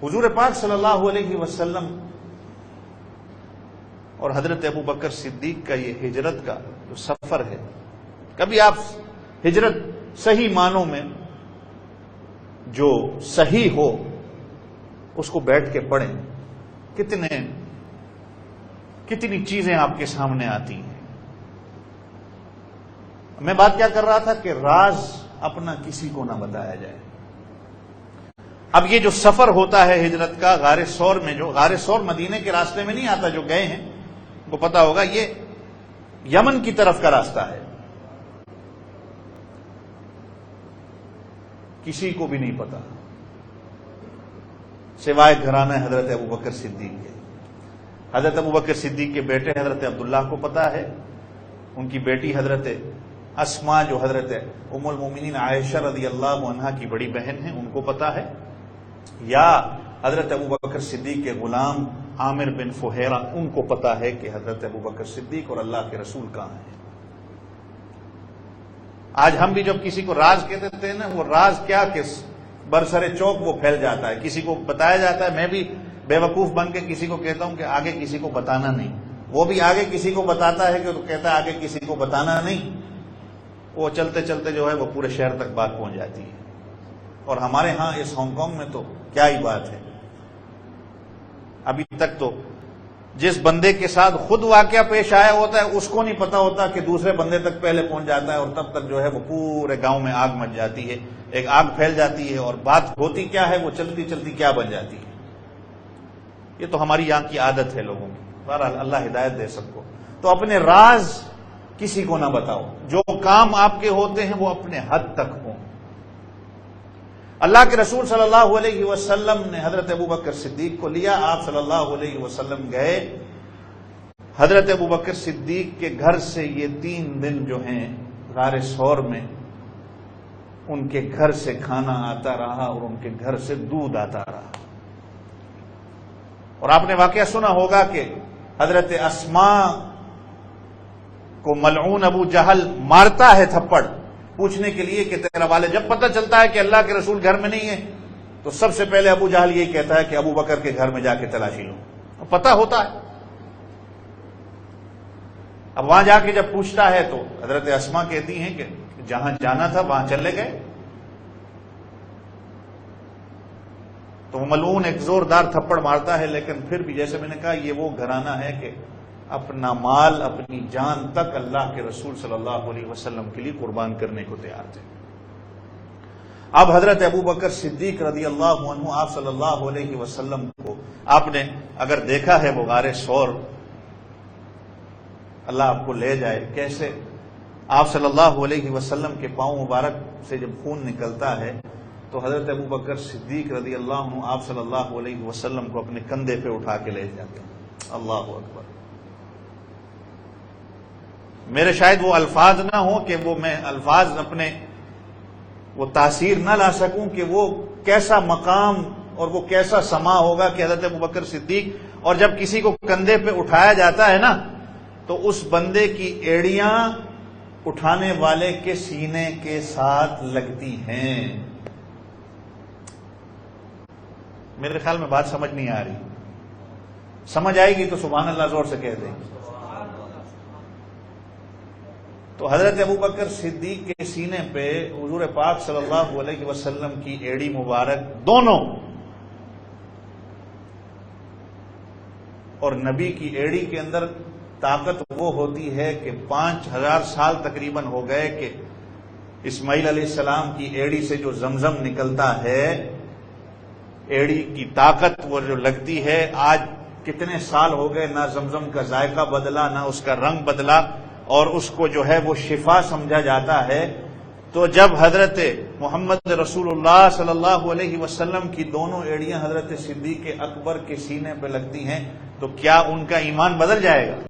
حضور پاک صلی اللہ علیہ وسلم اور حضرت ابو بکر صدیق کا یہ ہجرت کا جو سفر ہے، کبھی آپ ہجرت صحیح معنوں میں جو صحیح ہو اس کو بیٹھ کے پڑھیں، کتنی چیزیں آپ کے سامنے آتی ہیں۔ میں بات کیا کر رہا تھا کہ راز اپنا کسی کو نہ بتایا جائے۔ اب یہ جو سفر ہوتا ہے ہجرت کا غار ثور میں، جو غار ثور مدینے کے راستے میں نہیں آتا، جو گئے ہیں ان کو پتا ہوگا یہ یمن کی طرف کا راستہ ہے، کسی کو بھی نہیں پتا سوائے گھرانہ حضرت ابوبکر صدیق کے۔ حضرت ابوبکر صدیق کے بیٹے حضرت عبداللہ کو پتا ہے، ان کی بیٹی حضرت اسماء جو حضرت ام المومنین عائشہ رضی اللہ عنہا کی بڑی بہن ہیں ان کو پتا ہے، یا حضرت ابوبکر صدیق کے غلام عامر بن فہیرہ ان کو پتا ہے کہ حضرت ابوبکر صدیق اور اللہ کے رسول کہاں ہیں۔ آج ہم بھی جب کسی کو راز کہہ دیتے ہیں نا، وہ راز کیا کہ برسر چوک وہ پھیل جاتا ہے، کسی کو بتایا جاتا ہے۔ میں بھی بے وقوف بن کے کسی کو کہتا ہوں کہ آگے کسی کو بتانا نہیں، وہ بھی آگے کسی کو بتاتا ہے کہ کہتا ہے آگے کسی کو بتانا نہیں، وہ چلتے چلتے جو ہے وہ پورے شہر تک بات پہنچ جاتی ہے۔ اور ہمارے ہاں اس ہانگ کانگ میں تو کیا ہی بات ہے، ابھی تک تو جس بندے کے ساتھ خود واقعہ پیش آیا ہوتا ہے اس کو نہیں پتا ہوتا کہ دوسرے بندے تک پہلے پہنچ جاتا ہے، اور تب تک جو ہے وہ پورے گاؤں میں آگ مچ جاتی ہے، ایک آگ پھیل جاتی ہے، اور بات ہوتی کیا ہے وہ چلتی چلتی کیا بن جاتی ہے۔ یہ تو ہماری یہاں کی عادت ہے لوگوں کی، بہرحال اللہ ہدایت دے سب کو۔ تو اپنے راز کسی کو نہ بتاؤ، جو کام آپ کے ہوتے ہیں وہ اپنے حد تک ہوں۔ اللہ کے رسول صلی اللہ علیہ وسلم نے حضرت ابوبکر صدیق کو لیا، آپ صلی اللہ علیہ وسلم گئے حضرت ابوبکر صدیق کے گھر سے۔ یہ 3 دن جو ہیں غار ثور میں ان کے گھر سے کھانا آتا رہا اور ان کے گھر سے دودھ آتا رہا۔ اور آپ نے واقعہ سنا ہوگا کہ حضرت اسماء کو ملعون ابو جہل مارتا ہے تھپڑ، پوچھنے کے لیے کہ تیرا والد، جب پتہ چلتا ہے کہ اللہ کے رسول گھر میں نہیں ہے تو سب سے پہلے ابو جہل یہی کہتا ہے کہ ابو بکر کے گھر میں جا کے تلاشی لو، پتہ ہوتا ہے۔ اب وہاں جا کے جب پوچھتا ہے تو حضرت اسماء کہتی ہیں کہ جہاں جانا تھا وہاں چلے گئے۔ تو وہ ملعون ایک زوردار تھپڑ مارتا ہے، لیکن پھر بھی جیسے میں نے کہا یہ وہ گھرانہ ہے کہ اپنا مال اپنی جان تک اللہ کے رسول صلی اللہ علیہ وسلم کے لیے قربان کرنے کو تیار تھے۔ اب حضرت ابوبکر صدیق رضی اللہ عنہ آپ صلی اللہ علیہ وسلم کو آپ نے اگر دیکھا ہے وہ غار ثور، اللہ آپ کو لے جائے کیسے آپ صلی اللہ علیہ وسلم کے پاؤں مبارک سے جب خون نکلتا ہے تو حضرت ابوبکر صدیق رضی اللہ عنہ آپ صلی اللہ علیہ وسلم کو اپنے کندھے پہ اٹھا کے لے جاتے ہیں۔ اللہ اکبر۔ میرے شاید وہ الفاظ نہ ہوں کہ وہ میں الفاظ اپنے وہ تاثیر نہ لا سکوں کہ وہ کیسا مقام اور وہ کیسا سما ہوگا کہ حضرت ابوبکر صدیق، اور جب کسی کو کندھے پہ اٹھایا جاتا ہے نا تو اس بندے کی ایڑیاں اٹھانے والے کے سینے کے ساتھ لگتی ہیں۔ میرے خیال میں بات سمجھ نہیں آ رہی، سمجھ آئے گی تو سبحان اللہ زور سے کہہ دیں۔ تو حضرت ابوبکر صدیق کے سینے پہ حضور پاک صلی اللہ علیہ وسلم کی ایڑی مبارک دونوں، اور نبی کی ایڑی کے اندر طاقت وہ ہوتی ہے کہ 5000 سال تقریباً ہو گئے کہ اسماعیل علیہ السلام کی ایڑی سے جو زمزم نکلتا ہے، ایڑی کی طاقت وہ جو لگتی ہے، آج کتنے سال ہو گئے نہ زمزم کا ذائقہ بدلا نہ اس کا رنگ بدلا، اور اس کو جو ہے وہ شفا سمجھا جاتا ہے۔ تو جب حضرت محمد رسول اللہ صلی اللہ علیہ وسلم کی دونوں ایڑیاں حضرت صدیق اکبر کے سینے پہ لگتی ہیں تو کیا ان کا ایمان بدل جائے گا؟